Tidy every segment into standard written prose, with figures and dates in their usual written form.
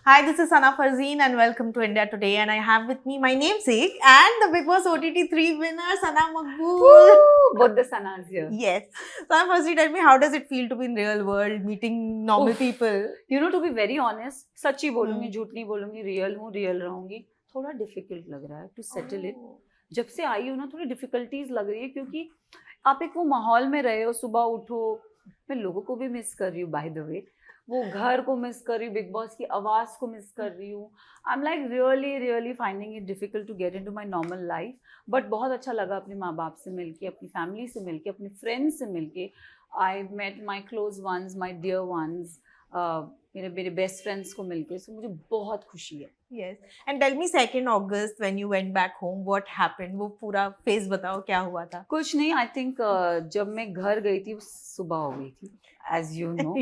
Hi, this is Sana Farzeen and welcome to India Today. And I have with me my namesake and the Big Boss OTT 3 winner, Sana Maqbool. Woo! Both the Sanas here. Yes. Sana, firstly, tell me, how does it feel to be in real world, meeting normal Oof. people? You know, to be very honest, सच्ची बोलूंगी, Hmm. झूठ नहीं बोलूंगी, real हूँ, real रहूंगी. थोड़ा difficult लग रहा है टू सेटल इट. जब से आई हूँ ना, थोड़ी डिफिकल्टीज लग रही है क्योंकि आप एक वो माहौल में रहे हो, सुबह उठो. मैं लोगों को भी मिस कर रही हूँ, बाय द वे. वो घर को मिस कर रही हूँ, बिग बॉस की आवाज़ को मिस कर रही हूँ. I am like really finding it difficult to get into my normal life. But बहुत अच्छा लगा अपने माँ बाप से मिलके, अपनी फैमिली से मिलके, अपने फ्रेंड्स से मिलके. I met my close ones, my dear ones, मेरे बेस्ट फ्रेंड्स को मिलके. सो मुझे बहुत खुशी है. Yes. And tell me, 2nd August, when you went back home, what happened? वो पूरा फेज बताओ, क्या हुआ था? कुछ नहीं. आई थिंक जब मैं घर गई थी, वो सुबह हो गई थी, एज यू नो.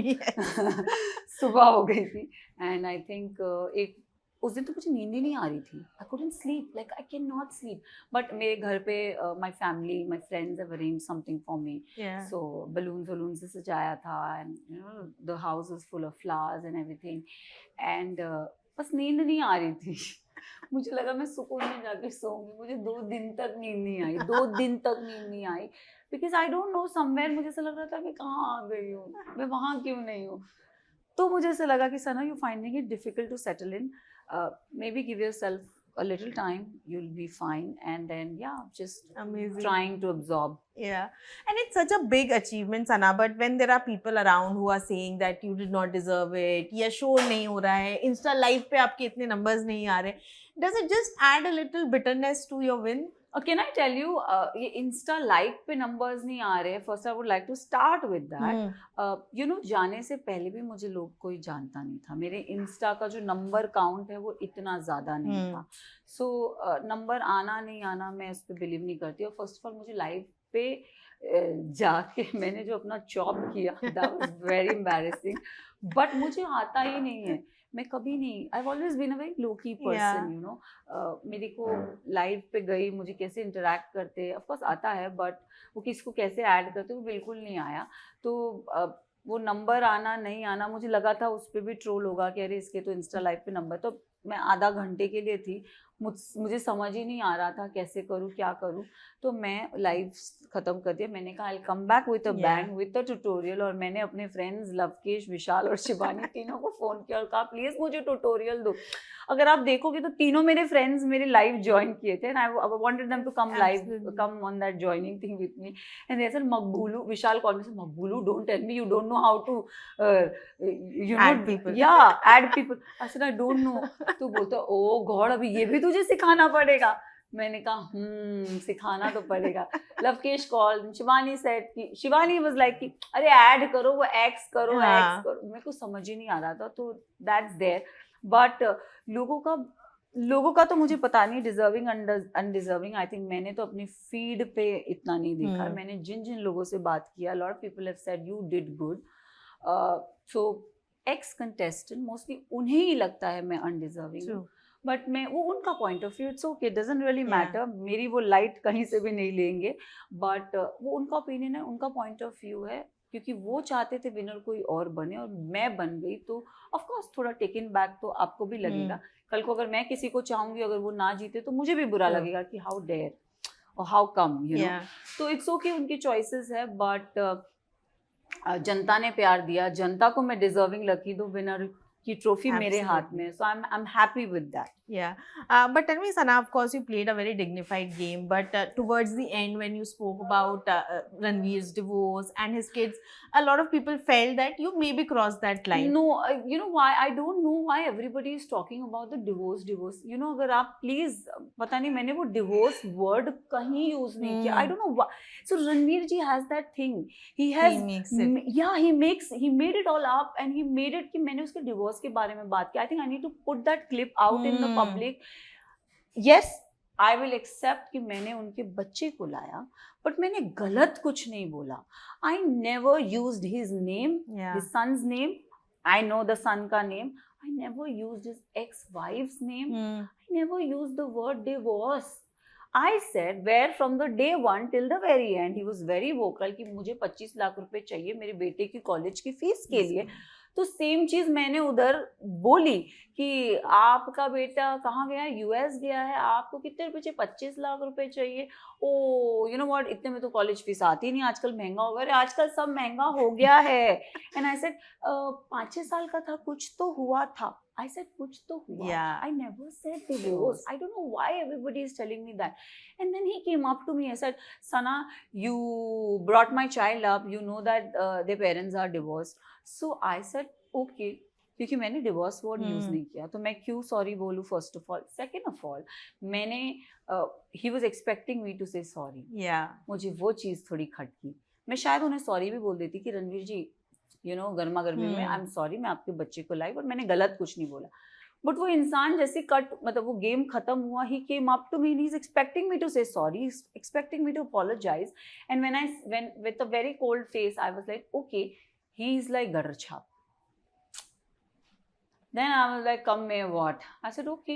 सुबह हो गई थी. एंड आई थिंक एक उस दिन तो मुझे नींद ही नहीं आ रही थी. I couldn't sleep, like I can not sleep. But मेरे घर पे my family, my friends have arrange something for me. Yeah. So balloon से सजाया था. And you know the house is full of flowers and everything. And बस नींद नहीं आ रही थी. मुझे लगा मैं सुकून में जाके सोऊंगी. मुझे 2 दिन तक नींद नहीं आई. 2 दिन तक नींद नहीं आई. Because I don't know, somewhere मुझे ऐसा लग रहा था मैं कहाँ आ गई हूँ, मैं वहाँ क्यों नहीं हूँ. तो मुझे ऐसा लगा कि Sana, you finding it difficult to settle in. Maybe give yourself a little time, you'll be fine. And then just Amazing. trying to absorb. Yeah, and it's such a big achievement, Sana. But when there are people around who are saying that you did not deserve it, या show नहीं हो रहा है, Insta live पे आपके इतने numbers नहीं आ रहे, does it just add a little bitterness to your win? Can I tell you, ये इंस्टा लाइक पे नंबर्स नहीं आ रहे. First I would like to start with that. You know, जाने से पहले भी मुझे लोग कोई जानता नहीं था. मेरे इंस्टा का जो नंबर काउंट है वो इतना ज़्यादा नहीं था. सो नंबर आना नहीं आना, मैं उस पर बिलीव नहीं करती. और फर्स्ट ऑफ ऑल, मुझे लाइव पे जाके मैंने जो अपना चॉप किया, that was very embarrassing. But मुझे आता ही नहीं है. मैं कभी नहीं, I always been a very low key person, you know. मेरे को लाइव पे गई, मुझे कैसे इंटरेक्ट करते, ऑफ कोर्स आता है, बट वो किसको कैसे ऐड करते वो बिल्कुल नहीं आया. तो वो नंबर आना नहीं आना, मुझे लगा था उस पर भी ट्रोल होगा कि अरे इसके तो इंस्टा लाइव पे नंबर. तो मैं आधा घंटे के लिए थी, मुझे समझ ही नहीं आ रहा था कैसे करूँ, क्या करूँ. तो मैं लाइव ख़त्म कर दिया. मैंने कहा I come back with a bang, with a tutorial. और मैंने अपने फ्रेंड्स लवकेश, विशाल और शिवानी तीनों को फ़ोन किया और कहा प्लीज़ मुझे ट्यूटोरियल दो. अगर आप देखोगे तो तीनों मेरे फ्रेंड्स मेरे लाइव ज्वाइन किए थे. And I wanted them to come live, come on that joining thing with me. And they said Maqbulu, Vishal call me say, Maqbulu don't tell me you don't know how to you know Add people. Add people. I said I don't know. तो बोलता ओ God, अभी ये भी तुझे सिखाना पड़ेगा. मैंने कहा सिखाना तो पड़ेगा. लवकेश कॉल, शिवानी सेड कि, शिवानी वाज लाइक कि अरे ऐड करो, वो एक्स करो, एक्स करो. मेरे को समझ ही नहीं आ रहा था. तो दैट्स देयर. बट लोगों का तो मुझे पता नहीं, डिजर्विंग अनडिजर्विंग. आई थिंक मैंने तो अपनी फीड पे इतना नहीं देखा. मैंने जिन लोगों से बात किया, lot of people have said you did good. So ex contestant mostly उन्हें ही लगता है मैं अनडिजर्विंग हूँ. बट मैं वो उनका point of view, it's okay, doesn't really matter. मेरी वो लाइट कहीं से भी नहीं लेंगे. बट वो उनका ओपिनियन है, उनका पॉइंट ऑफ व्यू है. क्योंकि वो चाहते थे विनर कोई और बने और मैं बन गई. तो ऑफ कोर्स थोड़ा टेकन बैक तो आपको भी लगेगा. कल को अगर मैं किसी को चाहूंगी, अगर वो ना जीते तो मुझे भी बुरा लगेगा कि हाउ डेयर और हाउ कम, यू नो. तो इट्स ओके, उनकी चॉइसेस है. बट जनता ने प्यार दिया, जनता को मैं डिजर्विंग लगी. दो विनर की ट्रॉफी मेरे हाथ में. So I am happy with that. Yeah, but tell me, Sana, of course you played a very dignified game, but towards the end when you spoke about Ranveer's divorce and his kids, a lot of people felt that you maybe crossed that line. No, you know why? I don't know why everybody is talking about the divorce. You know, अगर आप please, पता नहीं, मैंने वो divorce word कहीं use नहीं किया. I don't know why. So Ranveer ji has that thing. He makes it. Yeah, he made it all up and he made it कि मैंने उसके divorce के बारे में बात की. I think I need to put that clip out in the public. Yes, I will accept कि मैंने उनके बच्चे को लाया, but मैंने गलत कुछ नहीं बोला. I never used his name, his son's name. I know the son का name. I never used his ex-wife's name. I never used the word divorce. I said where from the day one till the very end he was very vocal कि मुझे 25 लाख रुपए चाहिए मेरे बेटे की college की fees के लिए. तो सेम चीज मैंने उधर बोली कि आपका बेटा कहाँ गया है, यूएस गया है, आपको कितने रुपए चाहिए, 25 लाख रुपए चाहिए, ओ यू नो व्हाट, इतने में तो कॉलेज फीस आती नहीं, आजकल महंगा हो गया, अरे आजकल सब महंगा हो गया है। एंड आई सेड 5-6 साल का था, कुछ तो हुआ था। I said, कुछ तो हुआ। Yeah. I never said divorce. I don't know why everybody is telling me that. And then he came up to me and said, Sana, you brought my child up. You know that their parents are divorced. So I said, okay. क्योंकि मैंने divorce word use नहीं किया, तो मैं क्यों sorry बोलूँ first of all. Second of all, मैंने he was expecting me to say sorry. मुझे वो चीज़ थोड़ी खटकी। मैं शायद उन्हें सॉरी भी बोल देती कि रणवीर जी यू नो गर्मा गर्मी में आई एम सॉरी, मैं आपके बच्चे को लाई, बट मैंने गलत कुछ नहीं बोला। बट वो इंसान जैसे मतलब वो गेम खत्म हुआ, he came up to me and he is expecting me to say sorry, he is expecting me to apologise. And when with a very cold face I was like okay, he is like gutter छाप। Then I was like, come may what? I said, okay.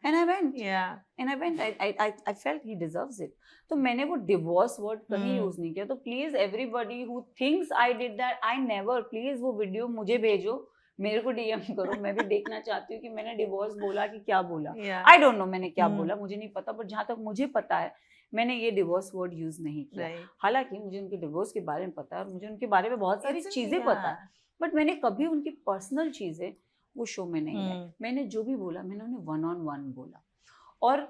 And I went. Yeah. And I went. I felt he deserves it. तो मैंने वो divorce word कभी use नहीं किया। तो please everybody who thinks I did that, I never. Please वो video मुझे भेजो, मेरे को DM करो, मैं भी देखना चाहती हूँ कि मैंने divorce बोला कि क्या बोला। I don't know मैंने क्या बोला, मुझे नहीं पता, पर जहाँ तक मुझे पता है मैंने ये डिवोर्स वर्ड यूज नहीं किया। हालांकि मुझे उनके डिवोर्स के बारे में पता है और मुझे उनके बारे में बहुत सारी चीजें पता है, बट मैंने कभी उनकी पर्सनल चीजें वो शो में नहीं लाई। मैंने जो भी बोला मैंने उन्हें 1-on-1 बोला, और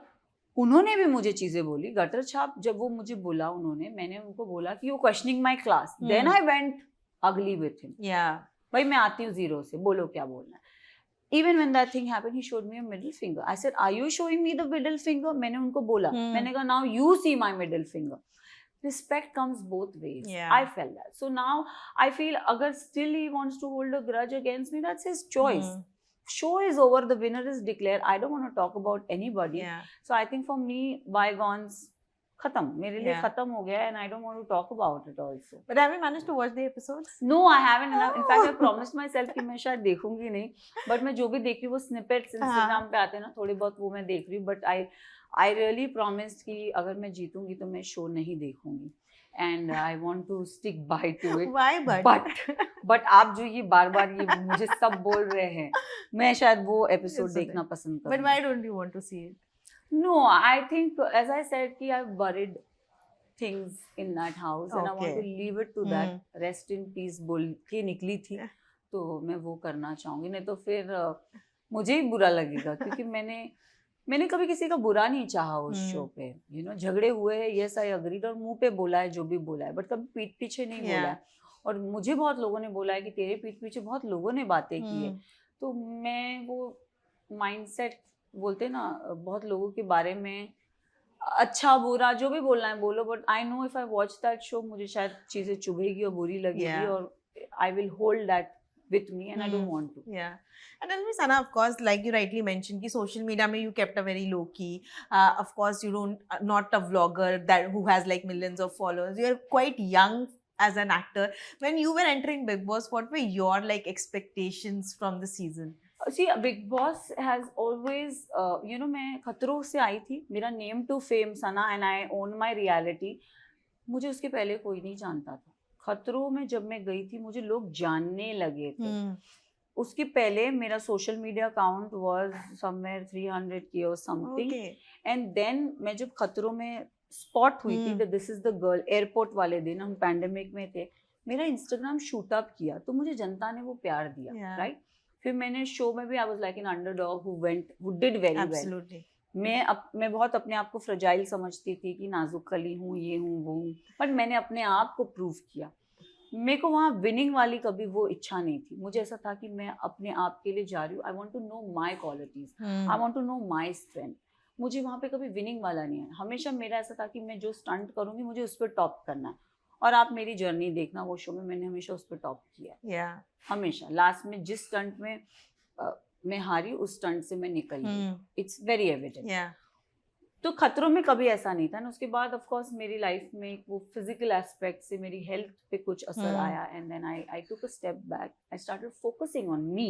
उन्होंने भी मुझे चीजें बोली। गटर छाप जब वो मुझे बोला उन्होंने, मैंने उनको बोला कि you questioning my class, then I went ugly with him. भाई मैं आती हूँ जीरो से, बोलो क्या बोलना है। Even when that thing happened, he showed me a middle finger. I said, are you showing me the middle finger? मैंने उनको बोला, मैंने कहा now you see my middle finger. Respect comes both ways. I felt that. So now I feel अगर still he wants to hold a grudge against me, that's his choice. Show is over, the winner is declared. I don't want to talk about anybody. So I think for me, bygones खत्म, मेरे लिए खत्म हो गया, and I don't want to talk about it also. But have you managed to watch the episodes? No, I haven't. In fact, I promised myself कि मैं शायद देखूंगी नहीं, but मैं जो भी देख रही हूँ वो snippets Instagram पे आते हैं ना, थोड़े बहुत वो मैं देख रही हूँ, but I really promised कि अगर मैं जीतूंगी तो मैं शो नहीं देखूंगी, and I want to stick by to it. Why but आप जो ये बार-बार ये मुझे सब बोल रहे हैं, मैं शायद वो एपिसोड देखना पसंद करूँगी. But why don't you want to see it? No, I think as I said कि I've buried things in that house and I want to leave it to that. Rest in peace बोल के निकली थी, तो मैं वो करना चाहूँगी, नहीं तो फिर मुझे ही बुरा लगेगा, क्योंकि मैंने कभी किसी का बुरा नहीं चाहा उस शो पे। यू नो झगड़े हुए हैं, यस आई अग्रीड, और मुंह पे बोला है जो भी बोला है, बट कभी पीठ पीछे नहीं बोला है। और मुझे बहुत लोगों ने बोला है कि तेरे पीठ पीछे बहुत लोगों ने बातें की है, तो मैं वो माइंडसेट बोलते ना, बहुत लोगों के बारे में अच्छा बुरा जो भी बोलना है बोलो, but I know if I watch that show मुझे शायद चीजें चुभेगी और बुरी लगेगी, और I will hold that with me and I don't want to. And then Sana, of course, like you rightly mentioned कि social media में you kept a very low key. Of course, you don't not a vlogger that who has like millions of followers. You are quite young as an actor. When you were entering Bigg Boss, what were your like expectations from the season? See, Bigg Boss has always, you know, मैं खतरों से आई थी, मेरा name to fame Sana, and I own my reality. मुझे उसके पहले कोई नहीं जानता था। खतरों में जब मैं गई थी मुझे लोग जानने लगे थे। उसके पहले मेरा social media account was somewhere 300K और समथिंग, एंड देन मैं जब खतरों में स्पॉट हुई थी, the this is the girl, airport वाले दिन हम पैंडेमिक में थे, मेरा इंस्टाग्राम शूट अप किया, तो मुझे जनता ने वो प्यार दिया, राइट? फिर मैंने शो में भी आई was like an underdog who did very well. मैं बहुत अपने आप को फ्रजाइल समझती थी कि नाजुक कली हूँ, ये हूँ, वो हूँ, बट मैंने अपने आप को प्रूव किया। मेरे को वहाँ विनिंग वाली कभी वो इच्छा नहीं थी, मुझे ऐसा था कि मैं अपने आप के लिए जा रही हूँ, I want to know my qualities, I want to know my strength. मुझे वहाँ पे कभी विनिंग वाला नहीं है, हमेशा मेरा ऐसा था कि मैं जो स्टंट करूँगी मुझे उस पर टॉप करना है, और आप मेरी जर्नी देखना वो शो में, मैंने हमेशा उस पर टॉप किया, हमेशा। लास्ट में जिस स्टंट में मैं हारी उस स्टंट से मैं निकली, इट्स वेरी एविडेंट। तो खतरों में कभी ऐसा नहीं था ना। उसके बाद ऑफ कोर्स मेरी लाइफ में वो फिजिकल एस्पेक्ट से मेरी हेल्थ पे कुछ असर आया, and then I took a step back, I started focusing on me.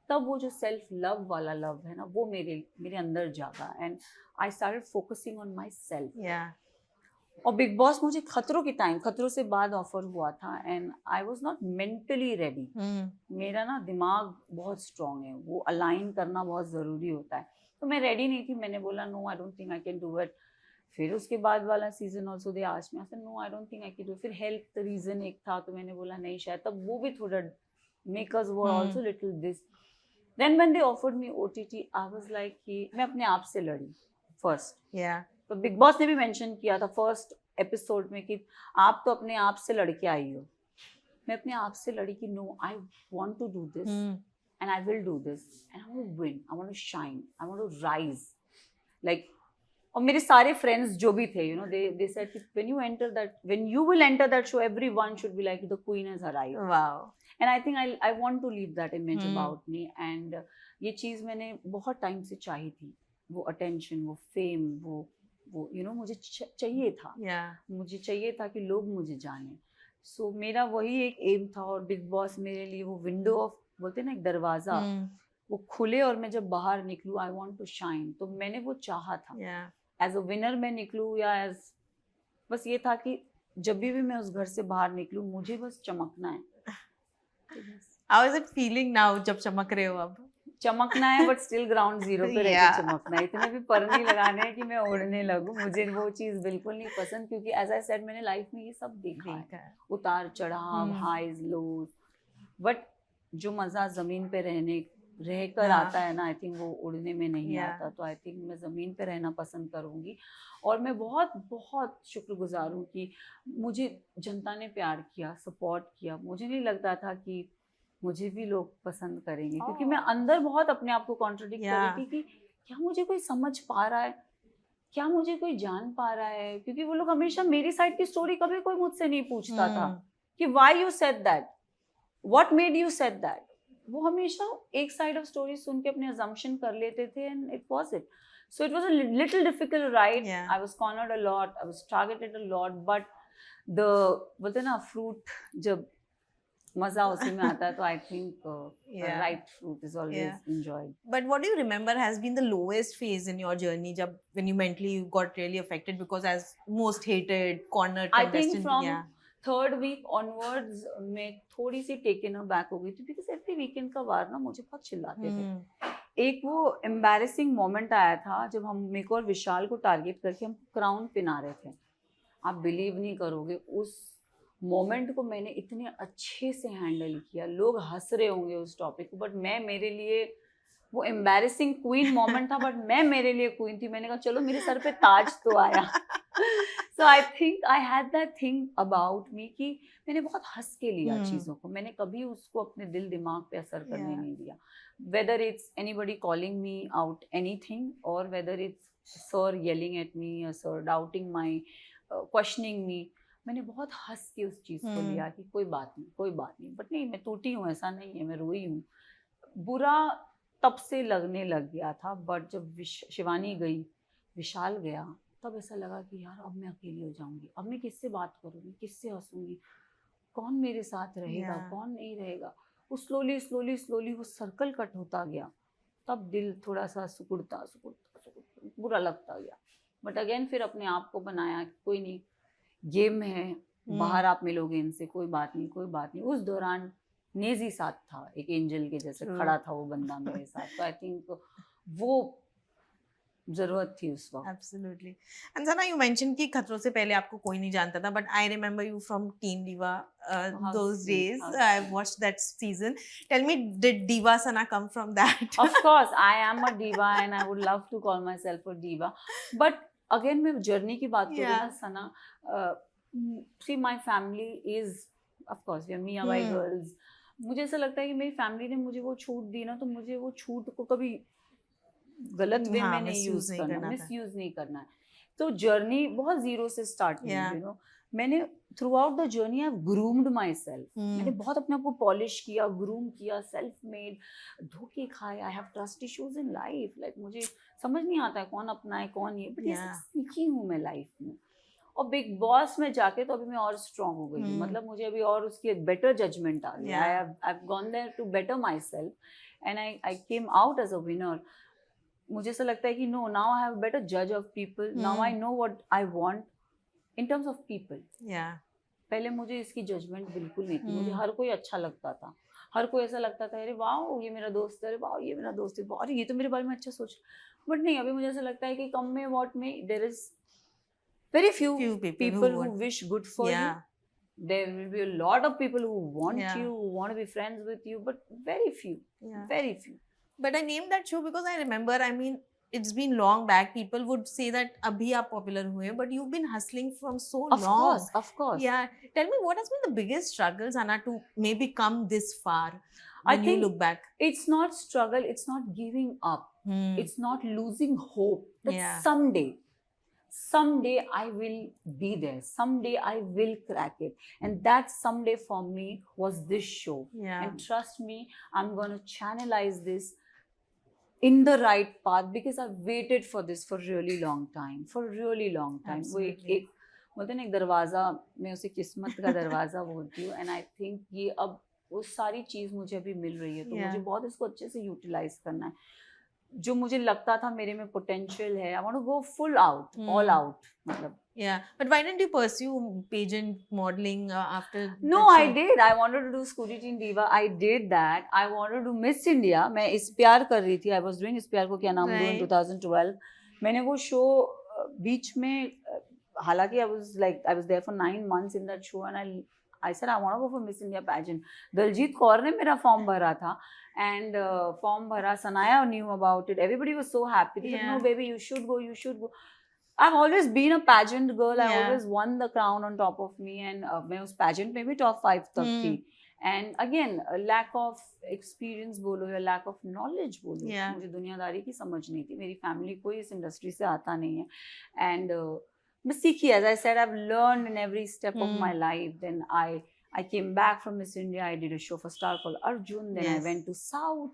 तब वो जो सेल्फ लव वाला लव है ना, वो मेरे अंदर जागा, and I started focusing on my self. और बिग बॉस मुझे खतरों से बाद ऑफर हुआ था and I was not mentally ready. मेरा ना दिमाग बहुत स्ट्रांग है, वो अलाइन करना बहुत ज़रूरी होता है, तो मैं रेडी नहीं थी। मैंने बोला no I don't think I can do it. फिर उसके बाद वाला season also they asked me, I said no I don't think I can do. फिर हेल्थ रीज़न एक था, तो मैंने बोला नहीं शायद, तब वो भी थोड़ा makers were also little this. Then when they offered me OTT I was like कि मैं अपने आप से लड़ी फर्स्ट। तो बिग बॉस ने भी मेंशन किया था फर्स्ट एपिसोड में कि आप तो अपने आप से लड़के आई हो। मैं अपने आप से लड़ी कि no I want to do this and I will do this and I want to win, I want to shine, I want to rise like. और मेरे सारे फ्रेंड्स जो भी थे यू नो दे सेड कि when you will enter that show everyone should be like the queen has arrived. Wow. And I think I want to leave that image about me. एंड ये चीज़ मैंने बहुत time से चाही थी, वो attention, वो फेम, वो यू नो मुझे चाहिए था। मुझे चाहिए था कि लोग मुझे जाने। सो मेरा वही एक एम था, और बिग बॉस मेरे लिए वो विंडो ऑफ, बोलते हैं ना एक दरवाजा, वो खुले और मैं जब बाहर निकलूँ आई वांट टू शाइन। तो मैंने वो चाहा था एज अ विनर मैं निकलूँ या एज, बस ये था कि जब भी मैं उस घर से बाहर निकलूँ मुझे बस चमकना है। How is it feeling now जब चमक रहे हो? अब चमकना है बट स्टिल ग्राउंड जीरो पे रह के चमकना है। इतने भी पर नहीं लगाने हैं कि मैं उड़ने लगूं। मुझे वो चीज़ बिल्कुल नहीं पसंद, क्योंकि एज आई सेड मैंने लाइफ में ये सब देखा है, उतार चढ़ाव, हाईज लोज। बट जो मज़ा ज़मीन पे रहकर आता है ना, आई थिंक वो उड़ने में नहीं आता। तो आई थिंक मैं ज़मीन पे रहना पसंद करूँगी। और मैं बहुत बहुत शुक्रगुजार हूँ कि मुझे जनता ने प्यार किया, सपोर्ट किया। मुझे नहीं लगता था कि मुझे भी लोग पसंद करेंगे, क्योंकि मैं अंदर बहुत अपने आप को कॉन्ट्रडिक्ट कर रही थी कि क्या मुझे कोई समझ पा रहा है, क्या मुझे कोई जान पा रहा है। क्योंकि वो लोग हमेशा मेरी साइड की स्टोरी कभी कोई मुझसे नहीं पूछता था कि why you said that, what made you said that. वो हमेशा एक साइड ऑफ स्टोरी सुन के अपने अजम्पशन कर लेते थे and it was it. So it was a little difficult ride. I was cornered a lot, I was targeted a lot, but the बोलते ना फ्रूट जब मजा उसी में आता है, तो I think ripe fruit is always enjoyed. But what do you remember has been the lowest phase in your journey, जब when you mentally got really affected because as most hated cornered contestant? I think from third week onwards मैं थोड़ी सी taken aback हो गई थी, because every weekend का वार ना मुझे बहुत चिल्लाते थे। एक वो embarrassing moment आया था जब हम मेरे को और विशाल को टारगेट करके हम क्राउन पिना रहे थे। आप बिलीव नहीं करोगे, उस मोमेंट को मैंने इतने अच्छे से हैंडल किया। लोग हंस रहे होंगे उस टॉपिक को, बट मैं, मेरे लिए वो एम्बैरेसिंग क्वीन मोमेंट था, बट मैं मेरे लिए क्वीन थी। मैंने कहा चलो मेरे सर पे ताज तो आया। So I think I had that thing about me कि मैंने बहुत हंस के लिया चीज़ों को। मैंने कभी उसको अपने दिल दिमाग पे असर करने नहीं दिया। Whether it's anybody calling me out anything, और whether it's sir yelling at me या sir doubting my, questioning me, मैंने बहुत हंस के उस चीज़ को लिया कि कोई बात नहीं। बट नहीं, मैं टूटी हूँ ऐसा नहीं है, मैं रोई हूँ। बुरा तब से लगने लग गया था, बट जब शिवानी गई, विशाल गया, तब ऐसा लगा कि यार अब मैं अकेली हो जाऊंगी। अब मैं किससे बात करूँगी, किससे हंसूंगी, कौन मेरे साथ रहेगा, कौन नहीं रहेगा। वो स्लोली वो सर्कल कट होता गया। तब दिल थोड़ा सा सुकुड़ता बुरा लगता गया। बट अगेन फिर अपने आप को बनाया कि कोई नहीं, गेम है, बाहर आप मिलोगे इनसे, कोई बात नहीं। उस दौरान नेजी साथ था, एक एंजल के जैसे खड़ा था वो बंदा मेरे साथ। तो आई थिंक वो जरूरत थी उस वक्त। Absolutely. And Sana, you mentioned कि खतरों से पहले आपको कोई नहीं जानता था, but I remember you from Team Diva those days. I watched that season. Tell me, did Diva Sana come from that? Of course, I am a diva and I would love to call myself a diva. But again, मैं journey की बात करूँ ना सना, see my family is, of course, we are Mia by girls. मुझे ऐसा लगता है कि मेरी फैमिली ने मुझे वो छूट दी ना, तो मुझे वो छूट को कभी गलत वे में नहीं यूज करना, मिसयूज नहीं करना है। तो जर्नी बहुत जीरो से स्टार्ट हुई, यू नो। मैंने through out the journey I have groomed my self. मैंने बहुत अपने आप को पॉलिश किया, ग्रूम किया, सेल्फ मेड, धोखे खाए। I have trust issues in life, like मुझे समझ नहीं आता है कौन अपना है कौन ये, बट ये सीखी हूँ मैं लाइफ में। और बिग बॉस में जाके तो अभी मैं और स्ट्रॉन्ग हो गई हूँ। मतलब मुझे अभी और उसकी बेटर जजमेंट आ गया। I have gone there to better myself and I came out as a winner. मुझे ऐसा लगता है कि no, now I have better जज of people, now I know what I want in terms of people. Yeah. पहले मुझे इसकी judgement बिल्कुल नहीं थी, मुझे Hmm. हर कोई अच्छा लगता था, हर कोई ऐसा लगता था अरे वाह ये मेरा दोस्त है, अरे वाह ये मेरा दोस्त है, अरे ये तो मेरे बारे में अच्छा सोच। बट नहीं, अभी मुझे ऐसा लगता है कि कम में व्हाट में there is very few Few people people who who want. wish good for Yeah. you. There will be a lot of people who want Yeah. you, who want to be friends with you, but very few, Yeah. very few. But I named that show because I remember, I mean, it's been long back. People would say that abhi aap popular hue, but you've been hustling from so Of long. course, of course. Yeah. Tell me, what has been the biggest struggles, Anna, to maybe come this far I when you think look back? It's not struggle, it's not giving up, Hmm. it's not losing hope that Yeah. someday I will be there, someday I will crack it. And that someday for me was this show. Yeah. And trust me, I'm going to channelize this in the right path because I've waited for this for really long time, for really long time. वो Absolutely. एक बोलते हैं ना, एक दरवाज़ा, मैं उसे किस्मत का दरवाज़ा बोलती हूँ। एंड आई थिंक ये अब वो सारी चीज़ मुझे अभी मिल रही है, तो Yeah. मुझे बहुत इसको अच्छे से यूटिलाइज करना है। जो मुझे लगता था मेरे में पोटेंशियल है, I want to go full out, all out, मतलब। Yeah. But why didn't you pursue pageant modeling after? No, that I show? did. I wanted to do Scooty Teen Diva. I did that. I wanted to do Miss India. मैं इस्प्यार कर रही थी. I was doing इस्प्यार को क्या नाम दूँ in Right. 2012. मैंने वो शो बीच में, हालांकि I was there for 9 months in that show, and I said I want to go for Miss India pageant. Daljit Kaur ने मेरा फॉर्म भरा था, and फॉर्म भरा, Sanaya knew about it. Everybody was so happy. They said, Yeah. no baby, you should go, you should go. I've always been a pageant girl. I Yeah. always won the crown on top of me, and मैं उस pageant में भी top 5 तक थी. And again, a lack of experience बोलो या lack of knowledge बोलो, Yeah. मुझे दुनियादारी की समझ नहीं थी, मेरी family कोई इस industry से आता नहीं है, and मैं सीखी, as I said, I've learned in every step of my life. Then I came back from Miss India. I did a show for Star called Arjun. Then I Yes. went to South.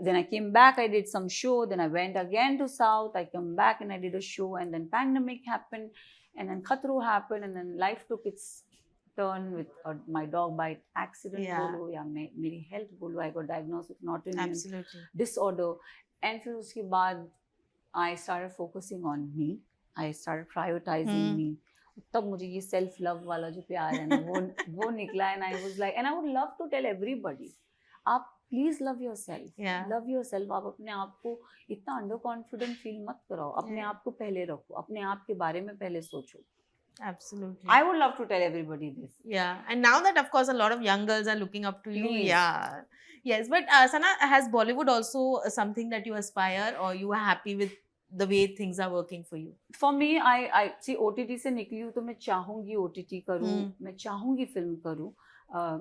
Then I came back, I did some show, then I went again to South, I came back and I did a show, and then pandemic happened, and then Khatru happened, and then life took its turn with my dog bite accident, Yeah. bolo, ya meri health bolo, I got diagnosed with an autoimmune Absolutely. disorder, and फिर उसके बाद I started focusing on me, I started prioritizing me. तब मुझे ये self love वाला जो प्यार है ना, वो निकला, and I was like, and I would love to tell everybody, आप please love your self, Yeah. Love your self. आप अपने आप को इतना अंडर कॉन्फिडेंट फील मत कराओ, अपने Yeah. आप को पहले रखो, अपने आप के बारे में पहले सोचो। Absolutely. I would love to tell everybody this. Yeah, and now that of course a lot of young girls are looking up to you. Please. Yeah, yes. But Sana, has Bollywood also something that you aspire, or you are happy with the way things are working for you? For me, I see OTT से निकली हूँ, तो मैं चाहूँगी OTT करूँ, मैं चाहूँगी film करूँ,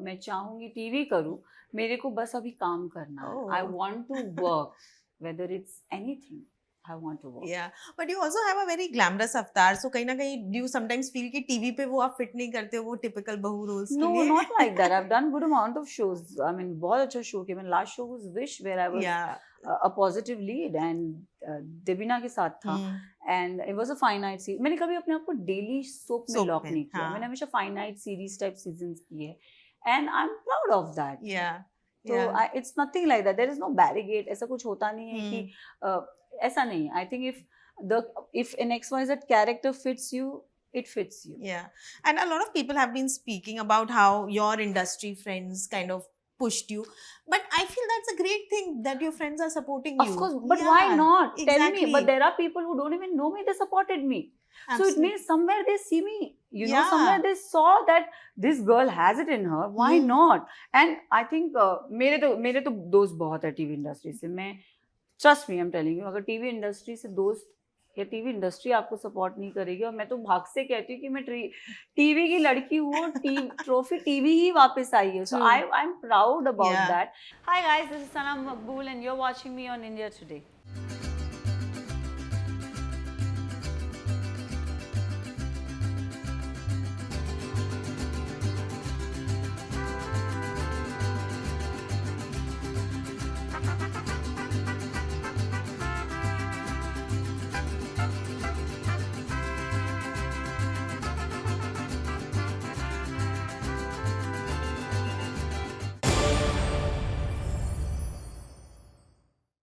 मैं चाहूँगी टीवी करूँ, मेरे को बस अभी काम करना है. I want to work, whether it's anything. I want to work. Yeah, but you also have a very glamorous avatar. So कहीं ना कहीं do you sometimes feel कि TV पे वो आप fit नहीं करते हो वो typical बहू roles के No, लिए? not like that. I've done good amount of shows. I mean, बहुत अच्छा show किया. मेरा last show was Wish, where I was Yeah. a positive lead, and Debina के साथ था. And it was a finite series. मैंने कभी अपने आप को daily soap में lock नहीं किया. मैंने हमेशा finite series type seasons किए. And I'm proud of that. Yeah. So it's nothing like that. There is no barricade. ऐसा कुछ होता नहीं है कि ऐसा नहीं. I think if an XYZ character fits you, it fits you. Yeah, and a lot of people have been speaking about how your industry friends kind of pushed you, but I feel that's a great thing that your friends are supporting you. Of course, but why not? Exactly. Tell me. But there are people who don't even know me. They supported me. Absolutely. So it means somewhere they see me. You know, somewhere they saw that this girl has it in her. Why not? And I think मेरे तो दोस्त बहुत है TV industry से. मैं trust me, I'm telling you, अगर TV industry से दोस्त या TV industry आपको support नहीं करेगी, और मैं तो भाग से कहती हूँ कि मैं TV की लड़की हूँ, trophy TV ही वापस आई है. So I'm proud about that. Hi guys, this is Sana Maqbool and you're watching me on India Today.